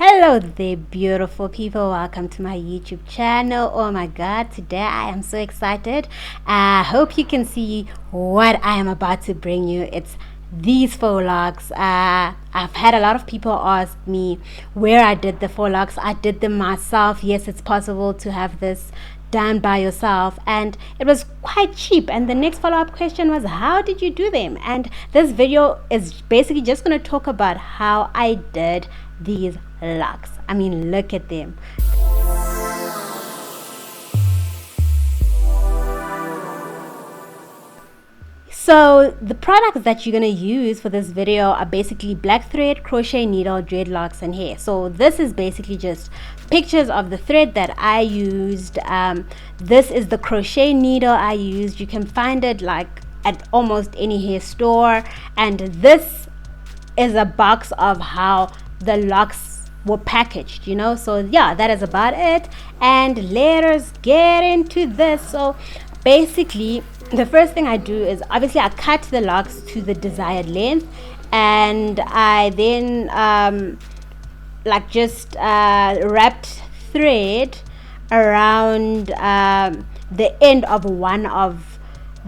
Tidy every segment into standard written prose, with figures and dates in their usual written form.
Hello there, beautiful people. Welcome to my YouTube channel. Oh my god, today I am so excited. I hope you can see what I am about to bring you. It's these faux locks. I've had a lot of people ask me where I did the faux locks. I did them myself. Yes, it's possible to have this done by yourself, and it was quite cheap. And the next follow-up question was, how did you do them? And this video is basically just going to talk about how I did these locks. I mean, look at them. So the products that you're going to use for this video are basically black thread, crochet needle, dreadlocks, and hair. So this is basically just pictures of the thread that I used. This is the crochet needle I used. You can find it like at almost any hair store. And this is a box of how the locks were packaged, you know. So yeah, that is about it. And let us get into this. So basically, the first thing I do is obviously I cut the locks to the desired length, and I then wrapped thread around the end of one of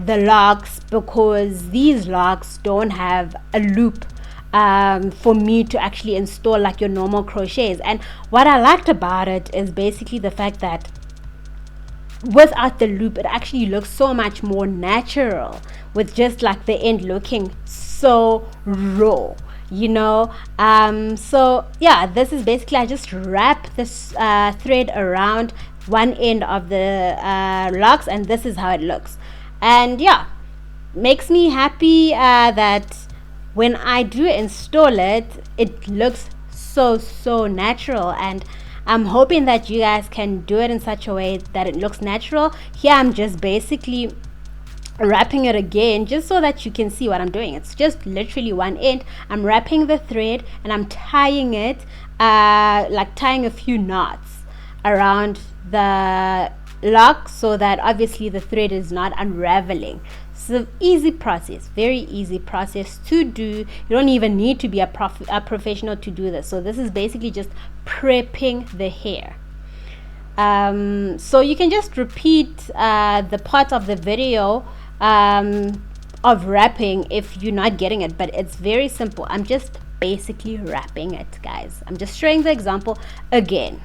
the locks, because these locks don't have a loop for me to actually install like your normal crochets. And what I liked about it is basically the fact that without the loop it actually looks so much more natural, with just like the end looking so raw, you know. So yeah, this is basically, I just wrap this thread around one end of the locks, and this is how it looks. And yeah, makes me happy that when I do install it, it looks so natural. And I'm hoping that you guys can do it in such a way that it looks natural. Here I'm just basically wrapping it again just so that you can see what I'm doing. It's just literally one end. I'm wrapping the thread and I'm tying it, like tying a few knots around the lock, so that obviously the thread is not unraveling. So easy process, very easy process to do. You don't even need to be a professional to do this. So this is basically just prepping the hair. So you can just repeat the part of the video of wrapping if you're not getting it, but it's very simple. I'm just basically wrapping it, guys. I'm just showing the example again.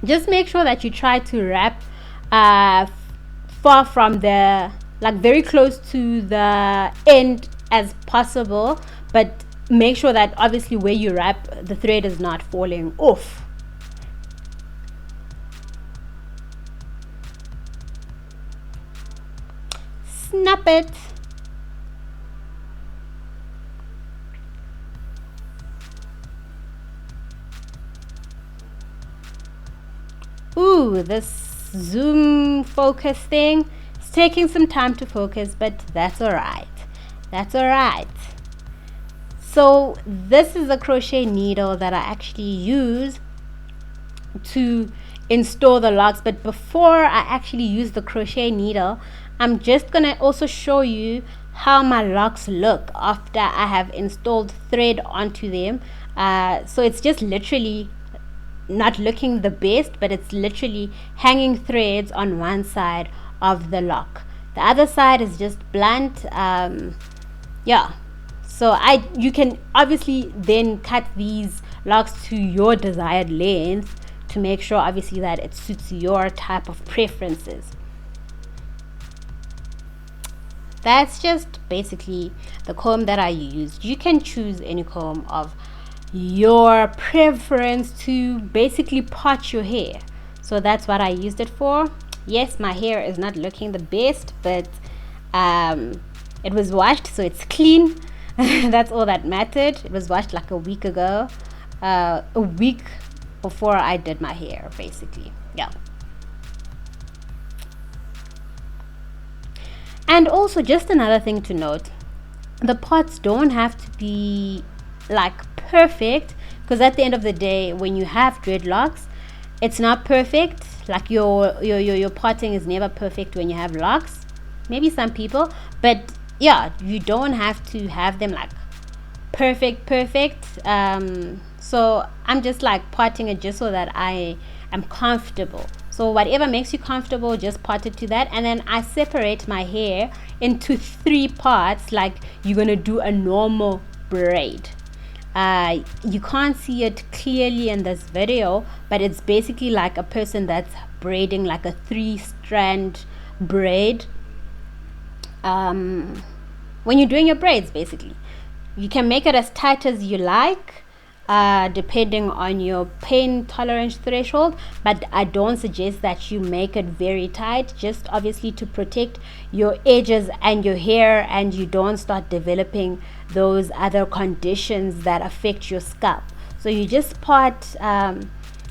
Just make sure that you try to wrap far from the, like very close to the end as possible, but make sure that obviously where you wrap, the thread is not falling off. Snap it. Ooh, this zoom focus thing is taking some time to focus, but that's alright. That's alright. So this is the crochet needle that I actually use to install the locks. But before I actually use the crochet needle, I'm just gonna also show you how my locks look after I have installed thread onto them. So it's just literally not looking the best, but it's literally hanging threads on one side of the lock. The other side is just blunt. Yeah, so you can obviously then cut these locks to your desired length to make sure obviously that it suits your type of preferences. That's just basically the comb that I used. You can choose any comb of your preference to basically part your hair. So that's what I used it for. Yes, my hair is not looking the best, but it was washed, so it's clean. That's all that mattered. It was washed like a week ago, a week before I did my hair, basically. Yeah. And also, just another thing to note, the parts don't have to be like perfect, because at the end of the day, when you have dreadlocks, it's not perfect. Like your parting is never perfect when you have locks. Maybe some people, but yeah, you don't have to have them like perfect. So I'm just like parting it just so that I am comfortable. So whatever makes you comfortable, just part it to that. And then I separate my hair into 3 parts like you're gonna do a normal braid. You can't see it clearly in this video, but it's basically like a person that's braiding like a 3-strand braid. When you're doing your braids, basically you can make it as tight as you like, depending on your pain tolerance threshold, but I don't suggest that you make it very tight, just obviously to protect your edges and your hair, and you don't start developing those other conditions that affect your scalp. So you just part,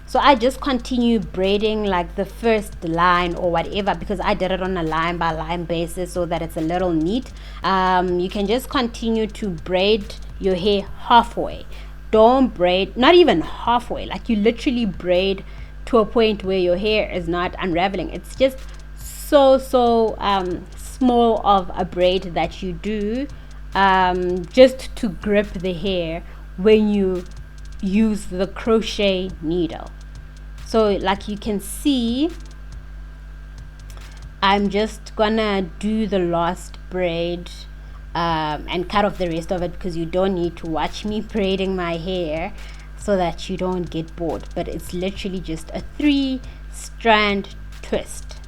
so I just continue braiding like the first line or whatever, because I did it on a line by line basis so that it's a little neat. You can just continue to braid your hair halfway. Don't braid, not even halfway, like you literally braid to a point where your hair is not unraveling. It's just so small of a braid that you do, just to grip the hair when you use the crochet needle. So like you can see, I'm just gonna do the last braid, and cut off the rest of it, because you don't need to watch me braiding my hair so that you don't get bored. But it's literally just a 3-strand twist,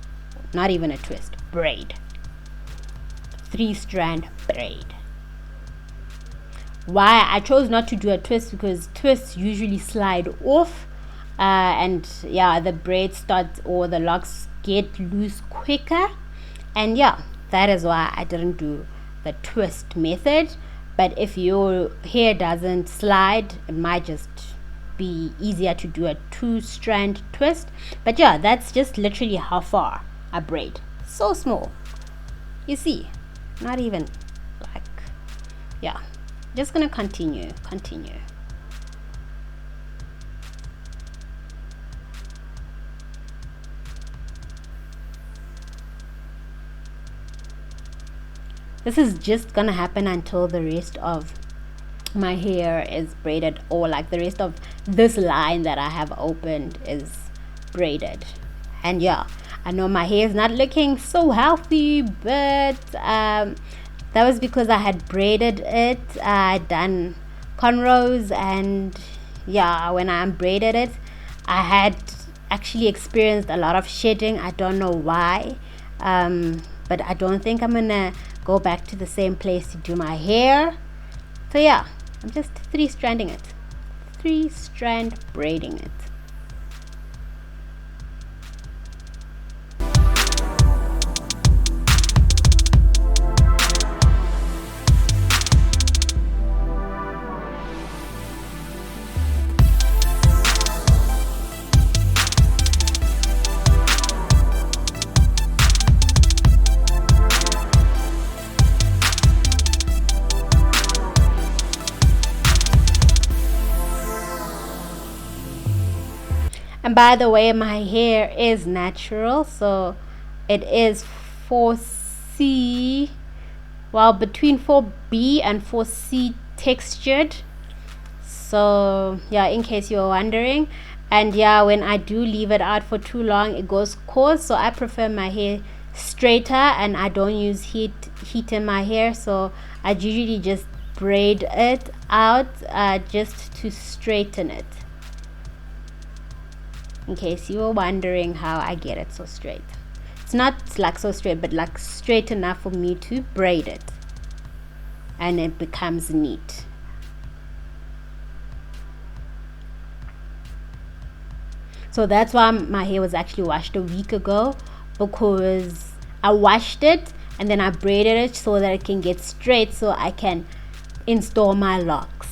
not even a twist, braid. 3-strand braid. Why I chose not to do a twist, because twists usually slide off, and yeah, the braid starts, or the locks get loose quicker, and yeah, that is why I didn't do the twist method. But if your hair doesn't slide, it might just be easier to do a 2-strand twist. But yeah, that's just literally how far I braid. So small, you see, not even like, yeah. Just gonna continue. This is just gonna happen until the rest of my hair is braided, or like the rest of this line that I have opened is braided. And yeah, I know my hair is not looking so healthy, but that was because I had braided it. I done cornrows, and yeah, when I unbraided it, I had actually experienced a lot of shedding. I don't know why, but I don't think I'm gonna go back to the same place to do my hair. So yeah, I'm just 3-stranding it, 3-strand braiding it. And by the way, my hair is natural, so it is 4C, well, between 4B and 4C textured. So yeah, in case you were wondering. And yeah, when I do leave it out for too long, it goes coarse. So I prefer my hair straighter, and I don't use heat in my hair, so I usually just braid it out, just to straighten it, in case you were wondering how I get it so straight. It's not like so straight, but like straight enough for me to braid it, and it becomes neat. So that's why my hair was actually washed a week ago, because I washed it and then I braided it so that it can get straight, so I can install my locks.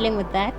dealing with that.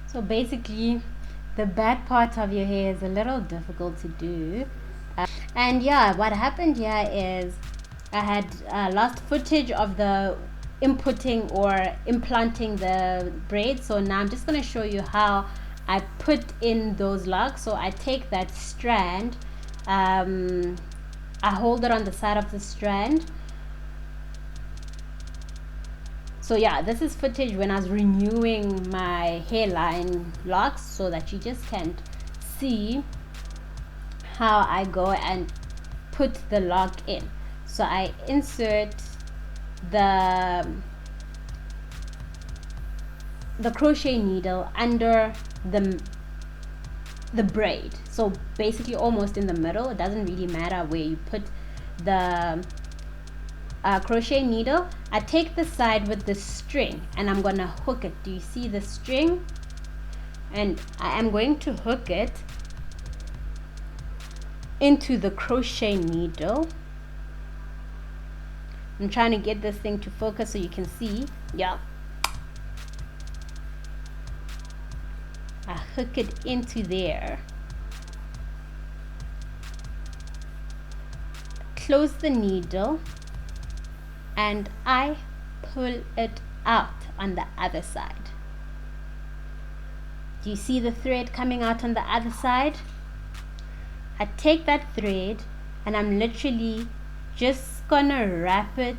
So basically, the back part of your hair is a little difficult to do. And yeah, what happened here is I had lost footage of the inputting or implanting the braid. So now I'm just going to show you how I put in those locks. So I take that strand, I hold it on the side of the strand. So yeah, this is footage when I was renewing my hairline locks, so that you just can't see how I go and put the lock in. So I insert the crochet needle under the braid, so basically almost in the middle. It doesn't really matter where you put the crochet needle. I take the side with the string and I'm gonna hook it. Do you see the string? And I am going to hook it into the crochet needle. I'm trying to get this thing to focus so you can see. Yeah, I hook it into there, close the needle, and I pull it out on the other side. Do you see the thread coming out on the other side? I take that thread and I'm literally just gonna wrap it.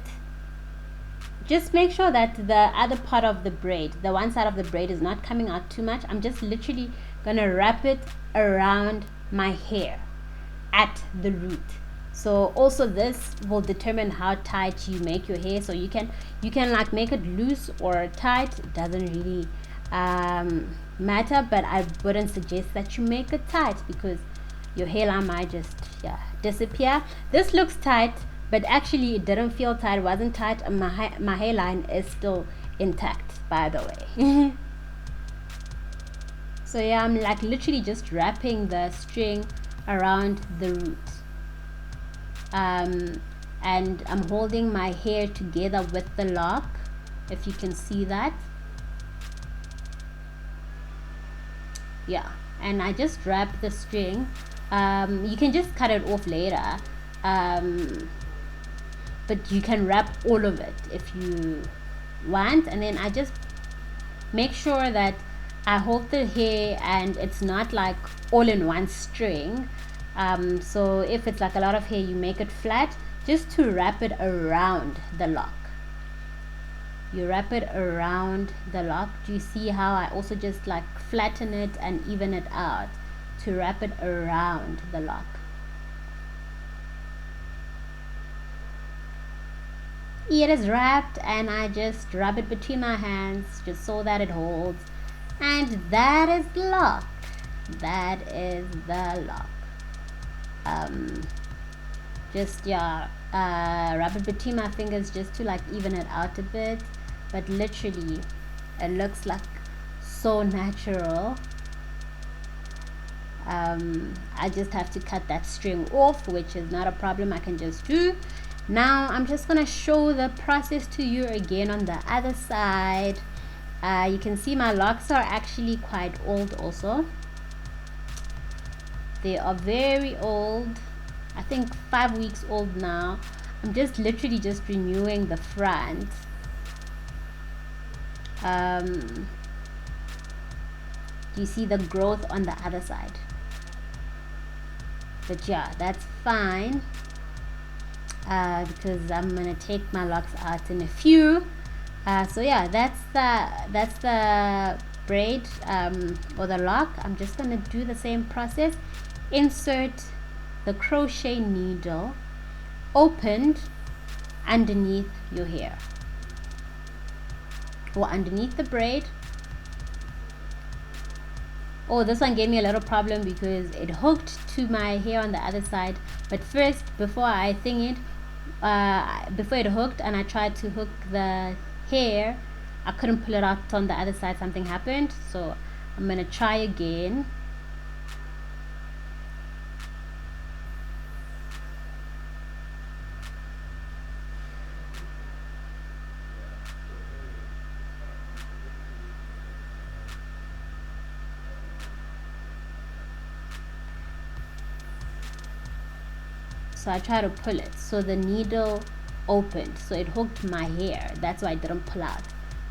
Just make sure that the other part of the braid, the one side of the braid, is not coming out too much. I'm just literally gonna wrap it around my hair at the root. So also this will determine how tight you make your hair. So you can like make it loose or tight. It doesn't really matter, but I wouldn't suggest that you make it tight because your hairline might just disappear. This looks tight, but actually it didn't feel tight. It wasn't tight, and my hairline is still intact, by the way. So yeah, I'm like literally just wrapping the string around the root. And I'm holding my hair together with the lock, if you can see that. Yeah, and I just wrap the string. You can just cut it off later, but you can wrap all of it if you want. And then I just make sure that I hold the hair and it's not like all in one string. So if it's like a lot of hair, you make it flat, just to wrap it around the lock. You wrap it around the lock. Do you see how I also just like flatten it and even it out to wrap it around the lock? It is wrapped, and I just rub it between my hands just so that it holds. And that is the lock. That is the lock. just, yeah, rub it between my fingers just to like even it out a bit. But literally it looks like so natural. I just have to cut that string off, which is not a problem, I can just do. Now I'm just gonna show the process to you again on the other side. You can see my locks are actually quite old also. They are very old, I think 5 weeks old now. I'm just literally just renewing the front. Do you see the growth on the other side? But yeah, that's fine, because I'm gonna take my locks out in a few. So yeah, that's the braid, or the lock. I'm just gonna do the same process. Insert the crochet needle opened underneath your hair, or underneath the braid. Oh, this one gave me a little problem because it hooked to my hair on the other side. But first, before it hooked and I tried to hook the hair, I couldn't pull it out on the other side. Something happened, so I'm gonna try again. So I try to pull it, so the needle opened, so it hooked my hair. That's why I didn't pull out.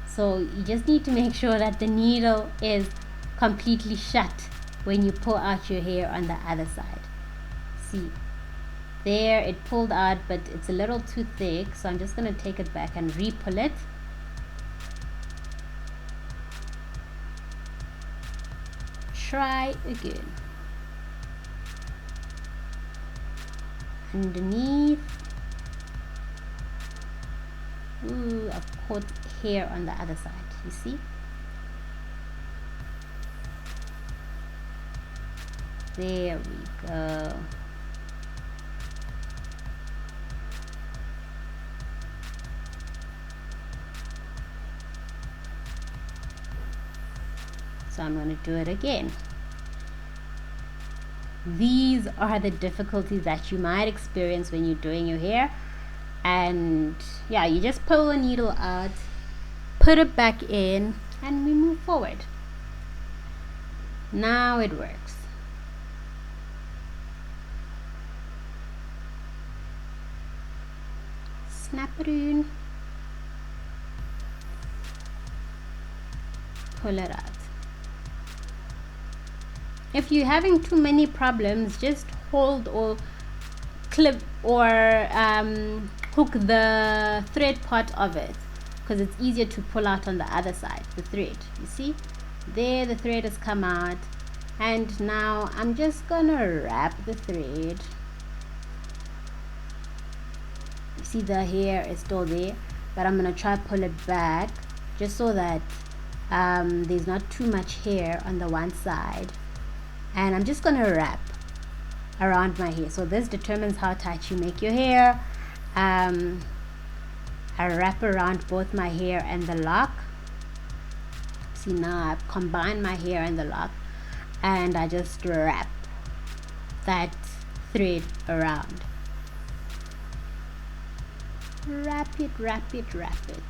So you just need to make sure that the needle is completely shut when you pull out your hair on the other side. See, there it pulled out, but it's a little too thick, so I'm just going to take it back and re-pull it. Try again. Underneath. Ooh, I've caught hair on the other side, you see? There we go. So I'm going to do it again. These are the difficulties that you might experience when you're doing your hair. And yeah, you just pull the needle out, put it back in, and we move forward. Now it works. Snap it in, pull it out. If you're having too many problems, just hold or clip or hook the thread part of it, because it's easier to pull out on the other side, the thread. You see, there the thread has come out, and now I'm just gonna wrap the thread. You see the hair is still there, but I'm gonna try pull it back just so that there's not too much hair on the one side. And I'm just gonna wrap around my hair. So this determines how tight you make your hair. I wrap around both my hair and the lock. See, now I've combined my hair and the lock, and I just wrap that thread around. Wrap it, wrap it, wrap it.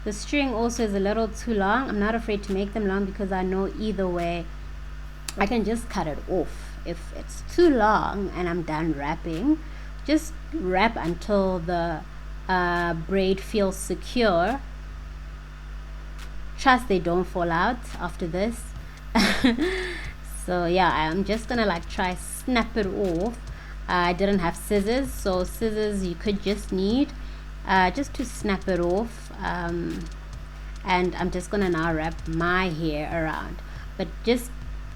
The string also is a little too long. I'm not afraid to make them long because I know either way I can just cut it off. If it's too long and I'm done wrapping, just wrap until the braid feels secure. Trust they don't fall out after this. So yeah, I'm just gonna like try snap it off. I didn't have scissors, so scissors you could just need just to snap it off. And I'm just gonna now wrap my hair around, but just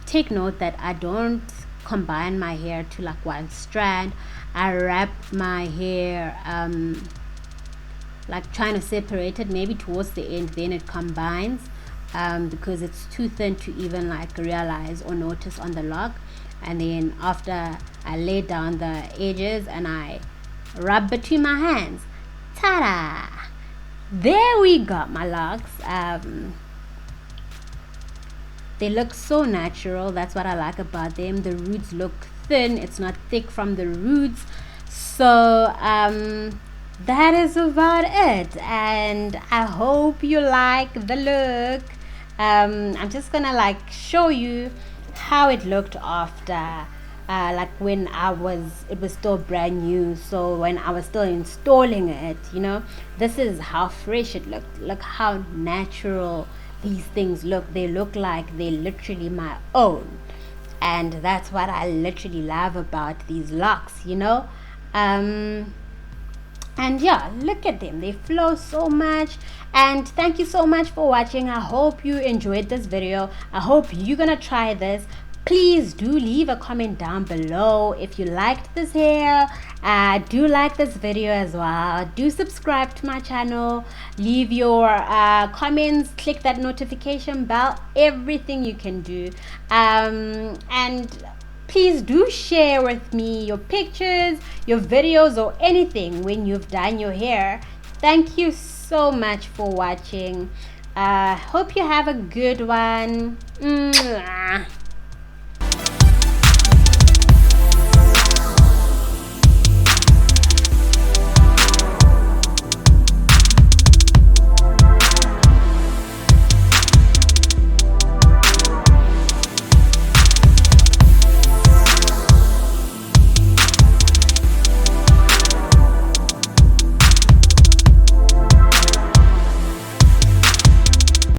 take note that I don't combine my hair to like one strand. I wrap my hair like trying to separate it maybe towards the end, then it combines, because it's too thin to even like realize or notice on the lock. And then after I lay down the edges and I rub between my hands, ta-da, there we got my locks. They look so natural. That's what I like about them. The roots look thin, it's not thick from the roots. So that is about it, and I hope you like the look. I'm just gonna like show you how it looked after like when it was still brand new. So when I was still installing it, you know, this is how fresh it looked. Look how natural these things look. They look like they're literally my own, and that's what I literally love about these locks, you know. And yeah, look at them, they flow so much. And thank you so much for watching. I hope you enjoyed this video. I hope you're gonna try this. Please do leave a comment down below if you liked this hair. Do like this video as well. Do subscribe to my channel. Leave your comments, click that notification bell, everything you can do. And please do share with me your pictures, your videos, or anything when you've done your hair. Thank you so much for watching. Hope you have a good one. Mwah.